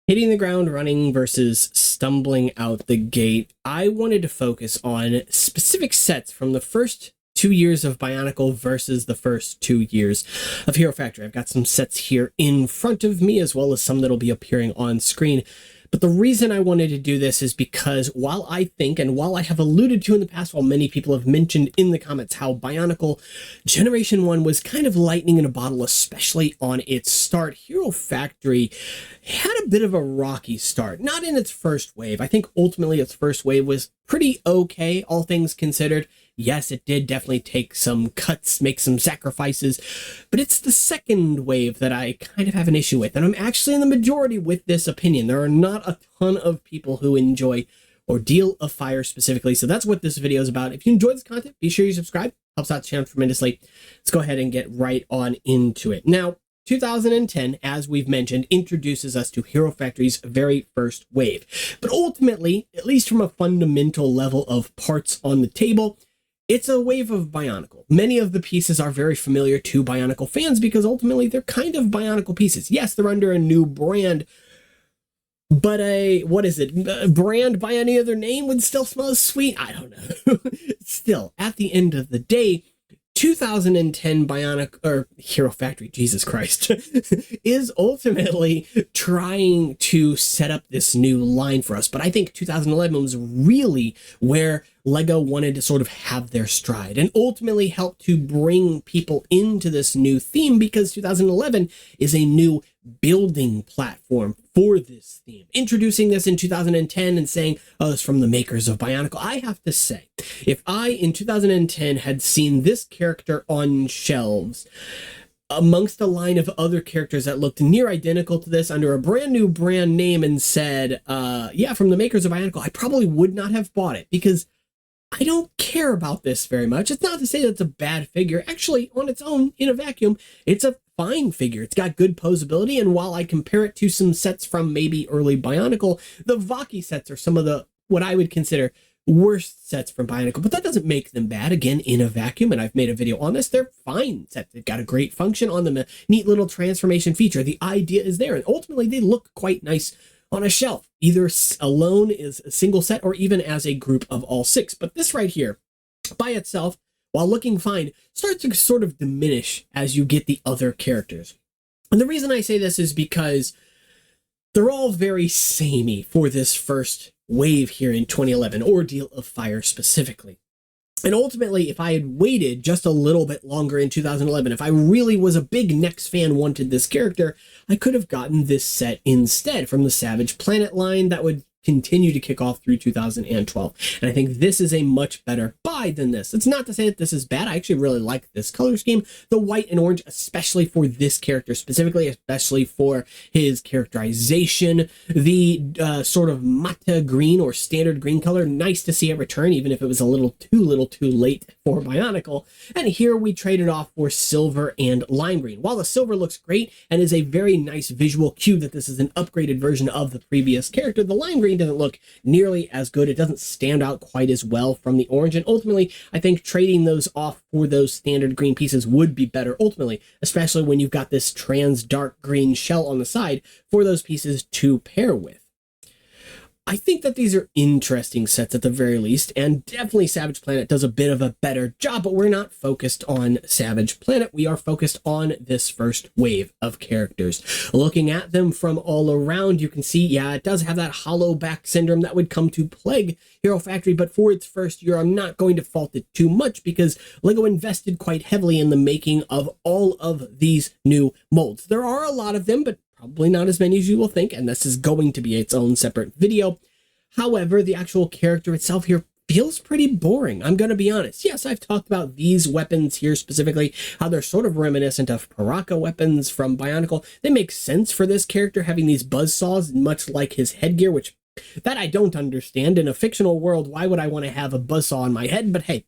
Hitting the ground running versus stumbling out the gate, I wanted to focus on specific sets from the first 2 years of Bionicle versus the first 2 years of Hero Factory. I've got some sets here in front of me, as well as some that'll be appearing on screen. But the reason I wanted to do this is because while I think, and while I have alluded to in the past, while many people have mentioned in the comments how Bionicle Generation 1 was kind of lightning in a bottle, especially on its start, Hero Factory had a bit of a rocky start. Not in its first wave. I think ultimately its first wave was pretty okay, all things considered. Yes, it did definitely take some cuts, make some sacrifices, but it's the second wave that I kind of have an issue with, and I'm actually in the majority with this opinion. There are not a ton of people who enjoy Ordeal of Fire specifically, so that's what this video is about. If you enjoyed this content, be sure you subscribe. Helps out the channel tremendously. Let's go ahead and get right on into it. Now, 2010, as we've mentioned, introduces us to Hero Factory's very first wave, but ultimately, at least from a fundamental level of parts on the table, it's a wave of Bionicle. Many of the pieces are very familiar to Bionicle fans because ultimately they're kind of Bionicle pieces. Yes, they're under a new brand, but a brand by any other name would still smell sweet? I don't know. Still, at the end of the day, 2010 Hero Factory, Jesus Christ, is ultimately trying to set up this new line for us. But I think 2011 was really where LEGO wanted to sort of have their stride and ultimately help to bring people into this new theme, because 2011 is a new building platform for this theme. Introducing this in 2010 and saying, oh, it's from the makers of Bionicle. I have to say, if I, in 2010, had seen this character on shelves amongst a line of other characters that looked near identical to this under a brand new brand name and said, yeah, from the makers of Bionicle, I probably would not have bought it because I don't care about this very much. It's not to say that it's a bad figure. Actually, on its own, in a vacuum, it's a fine figure. It's got good posability, and while I compare it to some sets from maybe early Bionicle, the Vaki sets are some of the, what I would consider, worst sets from Bionicle, but that doesn't make them bad. Again, in a vacuum, and I've made a video on this, they're fine sets. They've got a great function on them, a neat little transformation feature. The idea is there, and ultimately they look quite nice on a shelf, either alone as a single set or even as a group of all six. But this right here, by itself, while looking fine, starts to sort of diminish as you get the other characters. And the reason I say this is because they're all very samey for this first wave here in 2011, Ordeal of Fire specifically. And ultimately, if I had waited just a little bit longer in 2011, if I really was a big Next fan, wanted this character, I could have gotten this set instead from the Savage Planet line that would continue to kick off through 2012. And I think this is a much better buy than this. It's not to say that this is bad. I actually really like this color scheme. The white and orange, especially for this character specifically, especially for his characterization. The sort of mata green or standard green color, nice to see it return, even if it was a little too late for Bionicle. And here we traded off for silver and lime green. While the silver looks great and is a very nice visual cue that this is an upgraded version of the previous character, the lime green doesn't look nearly as good. It doesn't stand out quite as well from the orange, and ultimately I think trading those off for those standard green pieces would be better ultimately, especially when you've got this trans dark green shell on the side for those pieces to pair with. I think that these are interesting sets at the very least, and definitely Savage Planet does a bit of a better job, but we're not focused on Savage Planet. We are focused on this first wave of characters. Looking at them from all around, you can see, yeah, it does have that hollow back syndrome that would come to plague Hero Factory, but for its first year, I'm not going to fault it too much because LEGO invested quite heavily in the making of all of these new molds. There are a lot of them, but probably not as many as you will think, and this is going to be its own separate video. However, the actual character itself here feels pretty boring, I'm going to be honest. Yes, I've talked about these weapons here specifically, how they're sort of reminiscent of Paraka weapons from Bionicle. They make sense for this character having these buzzsaws, much like his headgear, which that I don't understand. In a fictional world, why would I want to have a buzzsaw on my head? But hey,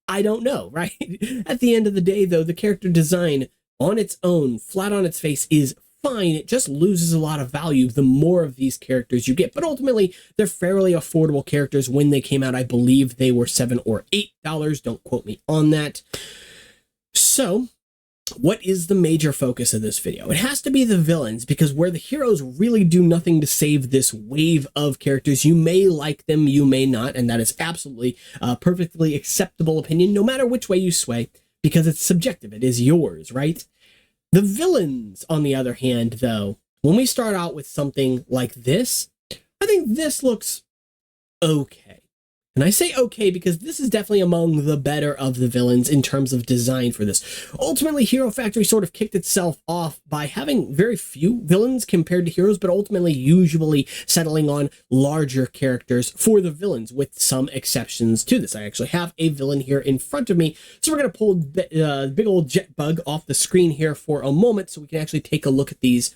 I don't know, right? At the end of the day, though, the character design on its own, flat on its face, is fine. It just loses a lot of value the more of these characters you get, but ultimately they're fairly affordable characters. When they came out, I believe they were $7 or $8. Don't quote me on that. So what is the major focus of this video? It has to be the villains, because where the heroes really do nothing to save this wave of characters, you may like them, you may not, and that is absolutely a perfectly acceptable opinion, no matter which way you sway, because it's subjective, it is yours, right? The villains, on the other hand, though, when we start out with something like this, I think this looks okay. And I say okay because this is definitely among the better of the villains in terms of design for this. Ultimately, Hero Factory sort of kicked itself off by having very few villains compared to heroes, but ultimately usually settling on larger characters for the villains, with some exceptions to this. I actually have a villain here in front of me, so we're going to pull the big old jet bug off the screen here for a moment so we can actually take a look at these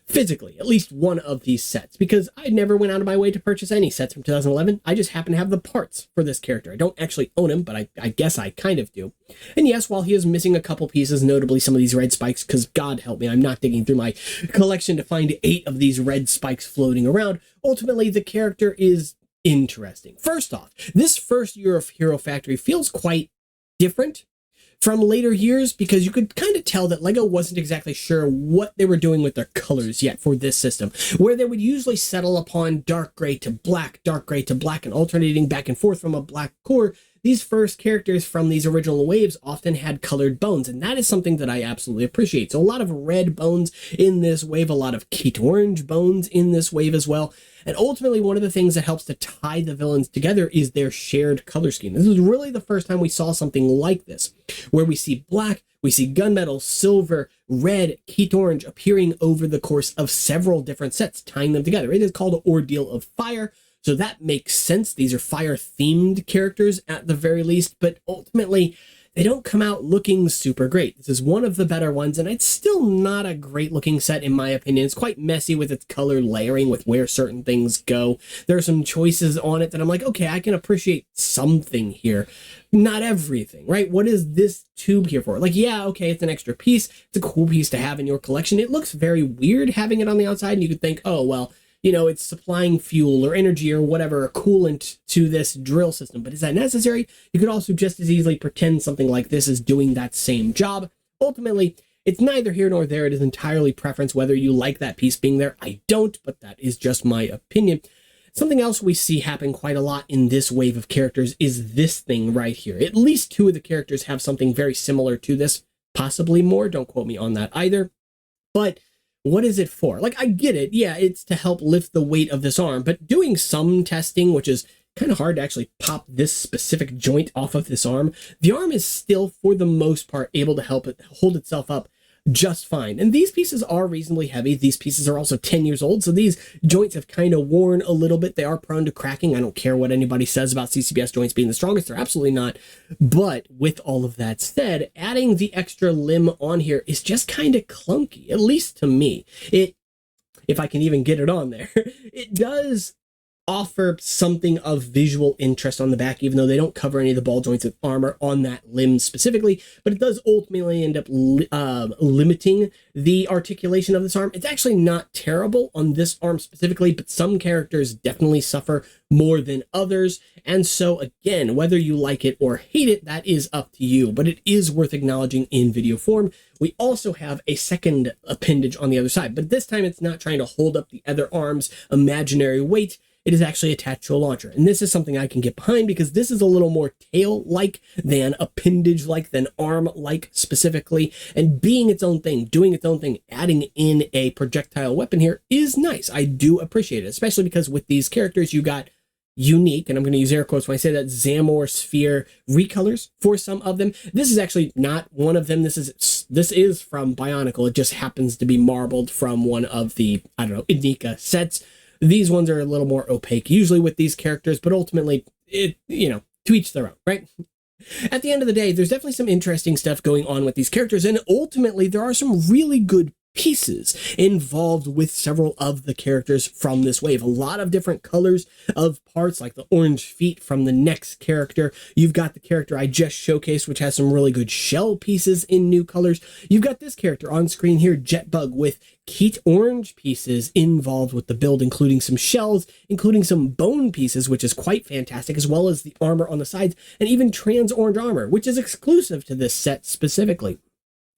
physically, at least one of these sets, because I never went out of my way to purchase any sets from 2011. I just happen to have the parts for this character. I don't actually own him, but I guess I kind of do. And yes, while he is missing a couple pieces, notably some of these red spikes, because God help me, I'm not digging through my collection to find 8 of these red spikes floating around, ultimately the character is interesting. First off, this first year of Hero Factory feels quite different from later years, because you could kind of tell that LEGO wasn't exactly sure what they were doing with their colors yet for this system, where they would usually settle upon dark gray to black, and alternating back and forth from a black core. These first characters from these original waves often had colored bones, and that is something that I absolutely appreciate. So a lot of red bones in this wave, a lot of Keat orange bones in this wave as well. And ultimately, one of the things that helps to tie the villains together is their shared color scheme. This is really the first time we saw something like this, where we see black, we see gunmetal, silver, red, Keat orange appearing over the course of several different sets, tying them together. It is called Ordeal of Fire, so that makes sense. These are fire-themed characters at the very least, but ultimately, they don't come out looking super great. This is one of the better ones, and it's still not a great-looking set in my opinion. It's quite messy with its color layering, with where certain things go. There are some choices on it that I'm like, okay, I can appreciate something here. Not everything, right? What is this tube here for? Like, yeah, okay, it's an extra piece. It's a cool piece to have in your collection. It looks very weird having it on the outside, and you could think, oh, well, you know, it's supplying fuel or energy or whatever, or coolant to this drill system. But is that necessary? You could also just as easily pretend something like this is doing that same job. Ultimately, it's neither here nor there. It is entirely preference whether you like that piece being there. I don't, but that is just my opinion. Something else we see happen quite a lot in this wave of characters is this thing right here. At least 2 of the characters have something very similar to this, possibly more. Don't quote me on that either. But what is it for? Like, I get it. Yeah, it's to help lift the weight of this arm, but doing some testing, which is kind of hard to actually pop this specific joint off of this arm, the arm is still, for the most part, able to help it hold itself up just fine. And these pieces are reasonably heavy. These pieces are also 10 years old, so these joints have kind of worn a little bit. They are prone to cracking. I don't care what anybody says about CCBS joints being the strongest. They're absolutely not. But with all of that said, adding the extra limb on here is just kind of clunky, at least to me. If I can even get it on there, it does offer something of visual interest on the back, even though they don't cover any of the ball joints of armor on that limb specifically, but it does ultimately end up limiting the articulation of this arm. It's actually not terrible on this arm specifically, but some characters definitely suffer more than others, and so again, whether you like it or hate it, that is up to you, but it is worth acknowledging in video form. We also have a second appendage on the other side, but this time it's not trying to hold up the other arm's imaginary weight. It is actually attached to a launcher. And this is something I can get behind because this is a little more tail-like than appendage-like, than arm-like specifically. And being its own thing, doing its own thing, adding in a projectile weapon here is nice. I do appreciate it, especially because with these characters, you got unique, and I'm going to use air quotes when I say that, Zamor sphere recolors for some of them. This is actually not one of them. This is from Bionicle. It just happens to be marbled from one of the, I don't know, Inika sets. These ones are a little more opaque, usually with these characters, but ultimately, to each their own, right? At the end of the day, there's definitely some interesting stuff going on with these characters, and ultimately, there are some really good pieces involved with several of the characters from this wave. A lot of different colors of parts, like the orange feet from the next character. You've got the character I just showcased, which has some really good shell pieces in new colors. You've got this character on screen here, Jetbug, with Keat orange pieces involved with the build, including some shells, including some bone pieces, which is quite fantastic, as well as the armor on the sides, and even trans orange armor, which is exclusive to this set specifically.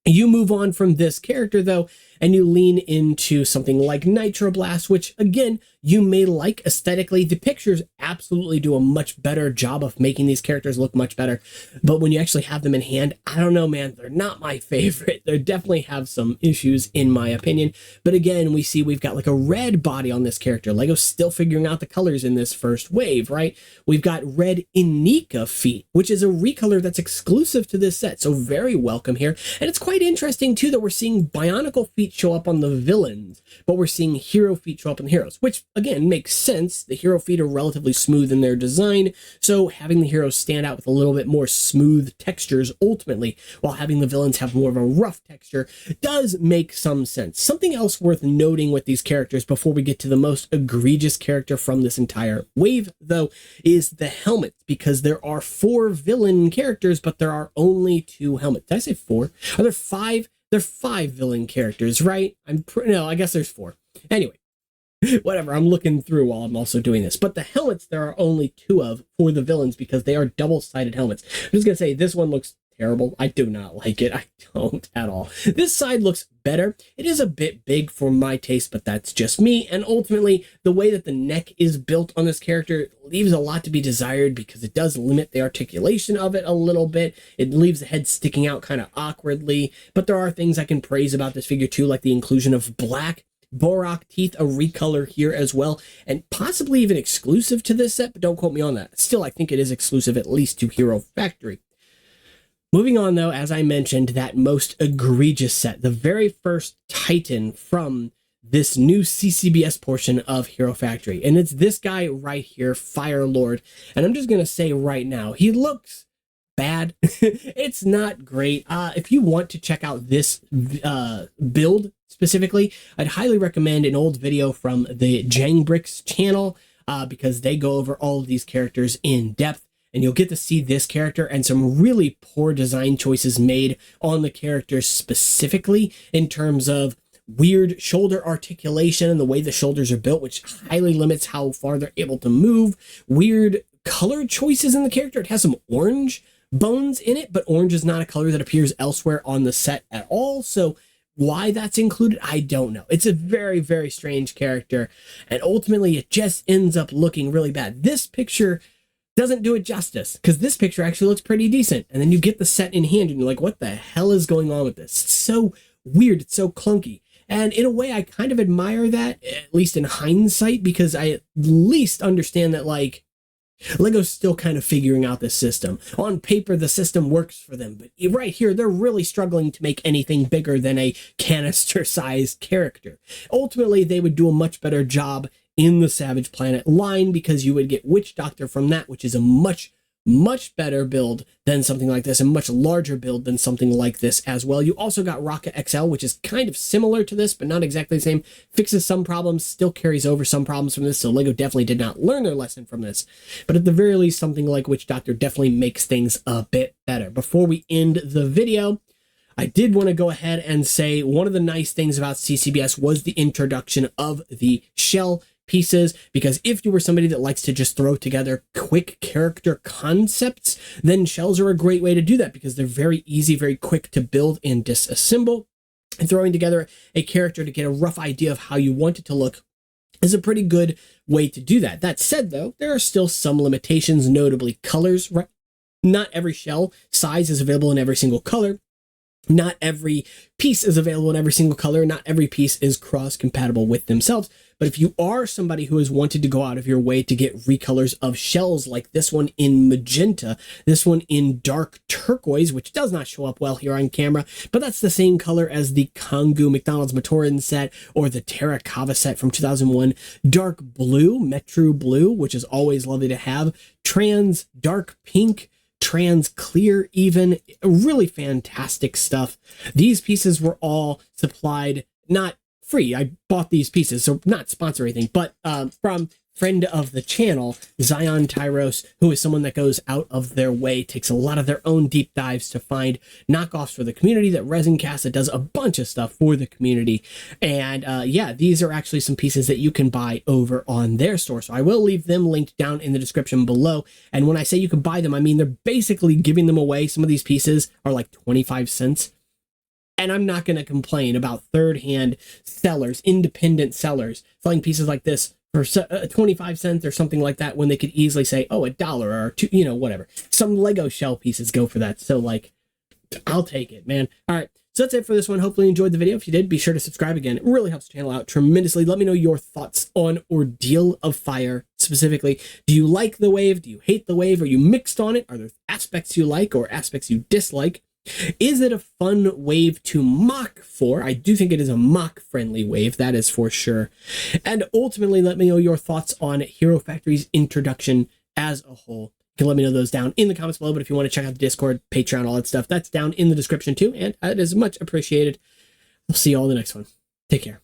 You move on from this character, though, and you lean into something like Nitroblast, which, again, you may like aesthetically. The pictures absolutely do a much better job of making these characters look much better. But when you actually have them in hand, I don't know, man, they're not my favorite. They definitely have some issues, in my opinion. But again, we see we've got like a red body on this character. LEGO's still figuring out the colors in this first wave, right? We've got red Inika feet, which is a recolor that's exclusive to this set. So very welcome here. And it's quite interesting, too, that we're seeing Bionicle feet show up on the villains, but we're seeing hero feet show up on the heroes, which, again, makes sense. The hero feet are relatively smooth in their design, so having the heroes stand out with a little bit more smooth textures, ultimately, while having the villains have more of a rough texture, does make some sense. Something else worth noting with these characters before we get to the most egregious character from this entire wave, though, is the helmets, because there are 4 villain characters, but there are only 2 helmets. Did I say 4? Are there 5? There are 5 villain characters, right? No, I guess there's 4. Anyway, whatever, I'm looking through while I'm also doing this. But the helmets, there are only 2 of for the villains because they are double-sided helmets. I'm just going to say this one looks terrible. I do not like it. I don't at all. This side looks better. It is a bit big for my taste, but that's just me. And ultimately, the way that the neck is built on this character leaves a lot to be desired because it does limit the articulation of it a little bit. It leaves the head sticking out kind of awkwardly. But there are things I can praise about this figure too, like the inclusion of black Borak teeth, a recolor here as well, and possibly even exclusive to this set, but don't quote me on that. Still, I think it is exclusive at least to Hero Factory. Moving on, though, as I mentioned, that most egregious set, the very first Titan from this new CCBS portion of Hero Factory, and it's this guy right here, Fir Lord, and I'm just going to say right now, he looks bad. It's not great. If you want to check out this build specifically, I'd highly recommend an old video from the Jangbricks channel because they go over all of these characters in depth. And you'll get to see this character and some really poor design choices made on the characters specifically in terms of weird shoulder articulation and the way the shoulders are built, which highly limits how far they're able to move. Weird color choices in the character. It has some orange bones in it, but orange is not a color that appears elsewhere on the set at all. So why that's included, I don't know. It's a very, very strange character. And ultimately, it just ends up looking really bad. This picture doesn't do it justice because this picture actually looks pretty decent. And then you get the set in hand and you're like, what the hell is going on with this? It's so weird. It's so clunky. And in a way, I kind of admire that, at least in hindsight, because I at least understand that, like, LEGO's still kind of figuring out this system. On paper, the system works for them, but right here, they're really struggling to make anything bigger than a canister-sized character. Ultimately, they would do a much better job in the Savage Planet line because you would get Witch Doctor from that, which is a much better build than something like this, a much larger build than something like this as well. You also got Rocket XL, which is kind of similar to this, but not exactly the same. Fixes some problems, still carries over some problems from this, so LEGO definitely did not learn their lesson from this. But at the very least, something like Witch Doctor definitely makes things a bit better. Before we end the video, I did want to go ahead and say one of the nice things about CCBS was the introduction of the shell pieces, because if you were somebody that likes to just throw together quick character concepts, then shells are a great way to do that because they're very easy, very quick to build and disassemble. And throwing together a character to get a rough idea of how you want it to look is a pretty good way to do that. That said, though, there are still some limitations, notably colors, right? Not every shell size is available in every single color. Not every piece is available in every single color. Not every piece is cross-compatible with themselves. But if you are somebody who has wanted to go out of your way to get recolors of shells like this one in magenta, this one in dark turquoise, which does not show up well here on camera, but that's the same color as the Kongu McDonald's Matoran set or the Terrakava set from 2001, dark blue, Metro blue, which is always lovely to have, trans dark pink, trans clear even, really fantastic stuff. These pieces were all supplied, not free. I bought these pieces, so not sponsor anything, but from friend of the channel, Zion Tyros, who is someone that goes out of their way, takes a lot of their own deep dives to find knockoffs for the community, that Resin Cast, that does a bunch of stuff for the community. And yeah, these are actually some pieces that you can buy over on their store. So I will leave them linked down in the description below. And when I say you can buy them, I mean they're basically giving them away. Some of these pieces are like 25 cents. And I'm not going to complain about third-hand sellers, independent sellers, selling pieces like this for 25 cents or something like that, when they could easily say, oh, $1 or $2, you know, whatever. Some Lego shell pieces go for that. So, like, I'll take it, man. All right. So that's it for this one. Hopefully you enjoyed the video. If you did, be sure to subscribe again. It really helps the channel out tremendously. Let me know your thoughts on Ordeal of Fire specifically. Do you like the wave? Do you hate the wave? Are you mixed on it? Are there aspects you like or aspects you dislike? Is it a fun wave to mock for? I do think it is a mock-friendly wave, that is for sure. And ultimately, let me know your thoughts on Hero Factory's introduction as a whole. You can let me know those down in the comments below, but if you want to check out the Discord, Patreon, all that stuff, that's down in the description too, and that is much appreciated. We'll see you all in the next one. Take care.